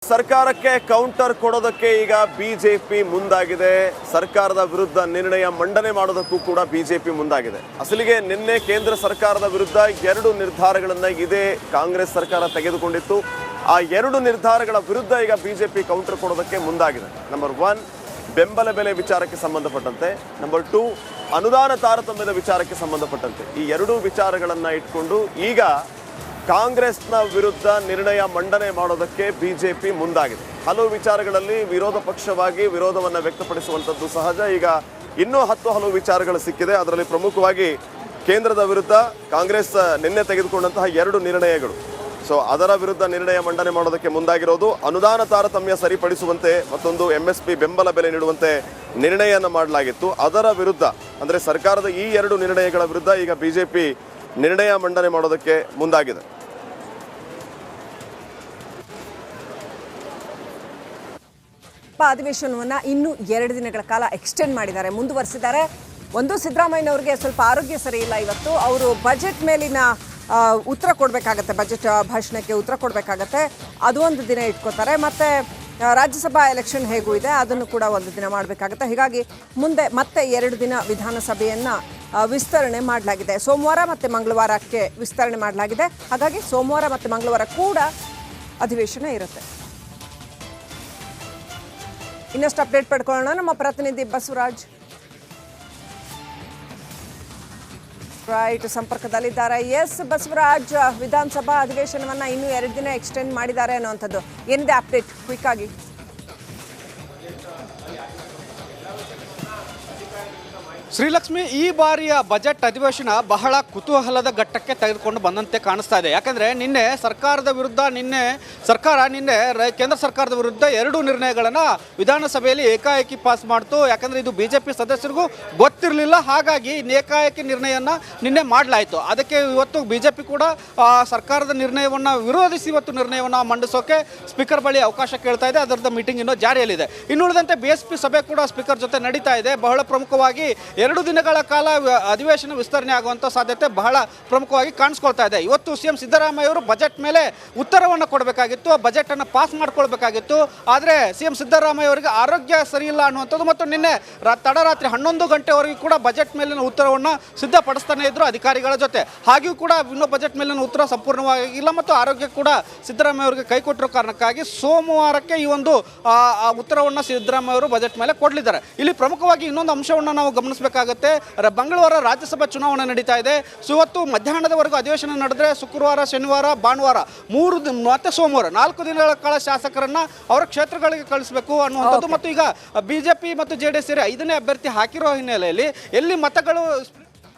ಸರ್ಕಾರಕ್ಕೆ ಕೌಂಟರ್ ಕೊಡೋದಕ್ಕೆ ಈಗ ಬಿಜೆಪಿ ಮುಂದಾಗಿದೆ. ಸರ್ಕಾರದ ವಿರುದ್ಧ ನಿರ್ಣಯ ಮಂಡನೆ ಮಾಡೋದಕ್ಕೂ ಕೂಡ ಬಿಜೆಪಿ ಮುಂದಾಗಿದೆ. ಅಸಲಿಗೆ ನಿನ್ನೆ ಕೇಂದ್ರ ಸರ್ಕಾರದ ವಿರುದ್ಧ 2 ನಿರ್ಧಾರಗಳನ್ನು ಇದೇ ಕಾಂಗ್ರೆಸ್ ಸರ್ಕಾರ ತೆಗೆದುಕೊಂಡಿತ್ತು. ಆ 2 ನಿರ್ಧಾರಗಳ ವಿರುದ್ಧ ಈಗ ಬಿಜೆಪಿ ಕೌಂಟರ್ ಕೊಡೋದಕ್ಕೆ ಮುಂದಾಗಿದೆ. ನಂಬರ್ 1 ಬೆಂಬಲ ಬೆಲೆ ವಿಚಾರಕ್ಕೆ ಸಂಬಂಧಪಟ್ಟಂತೆ, ನಂಬರ್ 2 ಅನುದಾನ ತಾರತಮ್ಯದ ವಿಚಾರಕ್ಕೆ ಸಂಬಂಧಪಟ್ಟಂತೆ ಈ 2 ವಿಚಾರಗಳನ್ನು ಇಟ್ಕೊಂಡು ಈಗ ಕಾಂಗ್ರೆಸ್ನ ವಿರುದ್ಧ ನಿರ್ಣಯ ಮಂಡನೆ ಮಾಡೋದಕ್ಕೆ ಬಿಜೆಪಿ ಮುಂದಾಗಿದೆ. ಹಲವು ವಿಚಾರಗಳಲ್ಲಿ ವಿರೋಧ ಪಕ್ಷವಾಗಿ ವಿರೋಧವನ್ನು ವ್ಯಕ್ತಪಡಿಸುವಂಥದ್ದು ಸಹಜ. ಈಗ ಇನ್ನೂ 10 ಹಲವು ವಿಚಾರಗಳು ಸಿಕ್ಕಿದೆ. ಅದರಲ್ಲಿ ಪ್ರಮುಖವಾಗಿ ಕೇಂದ್ರದ ವಿರುದ್ಧ ಕಾಂಗ್ರೆಸ್ ನಿನ್ನೆ ತೆಗೆದುಕೊಂಡಂತಹ 2 ನಿರ್ಣಯಗಳು. ಸೊ ಅದರ ವಿರುದ್ಧ ನಿರ್ಣಯ ಮಂಡನೆ ಮಾಡೋದಕ್ಕೆ ಮುಂದಾಗಿರೋದು. ಅನುದಾನ ತಾರತಮ್ಯ ಸರಿಪಡಿಸುವಂತೆ ಮತ್ತೊಂದು MSP ಬೆಂಬಲ ಬೆಲೆ ನೀಡುವಂತೆ ನಿರ್ಣಯವನ್ನು ಮಾಡಲಾಗಿತ್ತು. ಅದರ ವಿರುದ್ಧ ಅಂದರೆ ಸರ್ಕಾರದ ಈ 2 ನಿರ್ಣಯಗಳ ವಿರುದ್ಧ ಈಗ ಬಿಜೆಪಿ ನಿರ್ಣಯ ಮಂಡನೆ ಮಾಡೋದಕ್ಕೆ ಮುಂದಾಗಿದೆ. ಅಧಿವೇಶನವನ್ನು ಇನ್ನೂ 2 ದಿನಗಳ ಕಾಲ ಎಕ್ಸ್ಟೆಂಡ್ ಮಾಡಿದ್ದಾರೆ, ಮುಂದುವರಿಸಿದ್ದಾರೆ. ಒಂದು, ಸಿದ್ದರಾಮಯ್ಯನವರಿಗೆ ಸ್ವಲ್ಪ ಆರೋಗ್ಯ ಸರಿ ಇಲ್ಲ. ಇವತ್ತು ಅವರು ಬಜೆಟ್ ಮೇಲಿನ ಉತ್ತರ ಕೊಡಬೇಕಾಗತ್ತೆ, ಬಜೆಟ್ ಭಾಷಣಕ್ಕೆ ಉತ್ತರ ಕೊಡಬೇಕಾಗತ್ತೆ. ಅದು ಒಂದು ದಿನ ಇಟ್ಕೋತಾರೆ. ಮತ್ತು ರಾಜ್ಯಸಭಾ ಎಲೆಕ್ಷನ್ ಹೇಗೂ ಇದೆ, ಅದನ್ನು ಕೂಡ ಒಂದು ದಿನ ಮಾಡಬೇಕಾಗತ್ತೆ. ಹೀಗಾಗಿ ಮುಂದೆ ಮತ್ತೆ 2 ದಿನ ವಿಧಾನಸಭೆಯನ್ನು ವಿಸ್ತರಣೆ ಮಾಡಲಾಗಿದೆ. ಸೋಮವಾರ ಮತ್ತು ಮಂಗಳವಾರಕ್ಕೆ ವಿಸ್ತರಣೆ ಮಾಡಲಾಗಿದೆ. ಹಾಗಾಗಿ ಸೋಮವಾರ ಮತ್ತು ಮಂಗಳವಾರ ಕೂಡ ಅಧಿವೇಶನ ಇರುತ್ತೆ. ಇನ್ನಷ್ಟು ಅಪ್ಡೇಟ್ ಪಡ್ಕೊಳ್ಳೋಣ. ನಮ್ಮ ಪ್ರತಿನಿಧಿ ಬಸವರಾಜ್ ಸಂಪರ್ಕದಲ್ಲಿದ್ದಾರೆ. ಎಸ್ ಬಸವರಾಜ್, ವಿಧಾನಸಭಾ ಅಧಿವೇಶನವನ್ನು ಇನ್ನೂ 2 ದಿನ ಎಕ್ಸ್ಟೆಂಡ್ ಮಾಡಿದ್ದಾರೆ ಅನ್ನುವಂಥದ್ದು ಏನಿದೆ ಅಪ್ಡೇಟ್ ಕ್ವಿಕ್ ಆಗಿ? ಶ್ರೀಲಕ್ಷ್ಮಿ, ಈ ಬಾರಿಯ ಬಜೆಟ್ ಅಧಿವೇಶನ ಬಹಳ ಕುತೂಹಲದ ಘಟ್ಟಕ್ಕೆ ತೆಗೆದುಕೊಂಡು ಬಂದಂತೆ ಕಾಣಿಸ್ತಾ ಇದೆ. ಯಾಕಂದರೆ ನಿನ್ನೆ ಸರ್ಕಾರ ಕೇಂದ್ರ ಸರ್ಕಾರದ ವಿರುದ್ಧ 2 ನಿರ್ಣಯಗಳನ್ನು ವಿಧಾನಸಭೆಯಲ್ಲಿ ಏಕಾಏಕಿ ಪಾಸ್ ಮಾಡ್ತು. ಯಾಕಂದರೆ ಇದು BJP ಸದಸ್ಯರಿಗೂ ಗೊತ್ತಿರಲಿಲ್ಲ. ಹಾಗಾಗಿ ಏಕಾಏಕಿ ನಿರ್ಣಯನ ನಿನ್ನೆ ಮಾಡಲಾಯಿತು. ಅದಕ್ಕೆ ಇವತ್ತು BJP ಕೂಡ ಸರ್ಕಾರದ ನಿರ್ಣಯವನ್ನು ವಿರೋಧಿಸಿ ಇವತ್ತು ನಿರ್ಣಯವನ್ನು ಮಂಡಿಸೋಕೆ ಸ್ಪೀಕರ್ ಬಳಿ ಅವಕಾಶ ಕೇಳ್ತಾ ಇದೆ. ಅದರದ ಮೀಟಿಂಗ್ ಇನ್ನೂ ಜಾರಿಯಲ್ಲಿದೆ. ಇನ್ನುಳಿದಂತೆ BSP ಸಭೆ ಕೂಡ ಸ್ಪೀಕರ್ ಜೊತೆ ನಡೀತಾ ಇದೆ. ಬಹಳ ಪ್ರಮುಖವಾಗಿ 2 ದಿನಗಳ ಕಾಲ ಅಧಿವೇಶನ ವಿಸ್ತರಣೆ ಆಗುವಂಥ ಸಾಧ್ಯತೆ ಬಹಳ ಪ್ರಮುಖವಾಗಿ ಕಾಣಿಸ್ಕೊಳ್ತಾ ಇದೆ. ಇವತ್ತು CM ಸಿದ್ದರಾಮಯ್ಯ ಅವರು ಬಜೆಟ್ ಮೇಲೆ ಉತ್ತರವನ್ನು ಕೊಡಬೇಕಾಗಿತ್ತು, ಬಜೆಟನ್ನು ಪಾಸ್ ಮಾಡ್ಕೊಳ್ಬೇಕಾಗಿತ್ತು. ಆದರೆ CM ಸಿದ್ದರಾಮಯ್ಯ ಅವರಿಗೆ ಆರೋಗ್ಯ ಸರಿಯಿಲ್ಲ ಅನ್ನುವಂಥದ್ದು ಮತ್ತು ನಿನ್ನೆ ತಡರಾತ್ರಿ 11 ಗಂಟೆವರೆಗೂ ಕೂಡ ಬಜೆಟ್ ಮೇಲಿನ ಉತ್ತರವನ್ನು ಸಿದ್ಧಪಡಿಸ್ತಾನೆ ಇದ್ದರು ಅಧಿಕಾರಿಗಳ ಜೊತೆ. ಹಾಗೆಯೂ ಕೂಡ ಇನ್ನೂ ಬಜೆಟ್ ಮೇಲಿನ ಉತ್ತರ ಸಂಪೂರ್ಣವಾಗಿಲ್ಲ ಮತ್ತು ಆರೋಗ್ಯ ಕೂಡ ಸಿದ್ದರಾಮಯ್ಯ ಅವರಿಗೆ ಕೈ ಕೊಟ್ಟಿರೋ ಕಾರಣಕ್ಕಾಗಿ ಸೋಮವಾರಕ್ಕೆ ಈ ಒಂದು ಉತ್ತರವನ್ನು ಸಿದ್ದರಾಮಯ್ಯ ಅವರು ಬಜೆಟ್ ಮೇಲೆ ಕೊಡಲಿದ್ದಾರೆ. ಇಲ್ಲಿ ಪ್ರಮುಖವಾಗಿ ಇನ್ನೊಂದು ಅಂಶವನ್ನು ನಾವು ಗಮನಿಸಬೇಕಾಗುತ್ತೆ. ಮಂಗಳವಾರ ರಾಜ್ಯಸಭಾ ಚುನಾವಣೆ ನಡೀತಾ ಇದೆ. ಸೊ ಇವತ್ತು ಮಧ್ಯಾಹ್ನದವರೆಗೂ ಅಧಿವೇಶನ ನಡೆದರೆ ಶುಕ್ರವಾರ, ಶನಿವಾರ, ಭಾನುವಾರ 3 ಮತ್ತೆ ಸೋಮವಾರ 4 ದಿನಗಳ ಕಾಲ ಶಾಸಕರನ್ನ ಅವರ ಕ್ಷೇತ್ರಗಳಿಗೆ ಕಳಿಸಬೇಕು ಅನ್ನುವಂಥದ್ದು. ಮತ್ತು ಈಗ BJP ಮತ್ತು JDS ಸೇರಿ 5ನೇ ಅಭ್ಯರ್ಥಿ ಹಾಕಿರೋ ಹಿನ್ನೆಲೆಯಲ್ಲಿ ಎಲ್ಲಿ ಮತಗಳು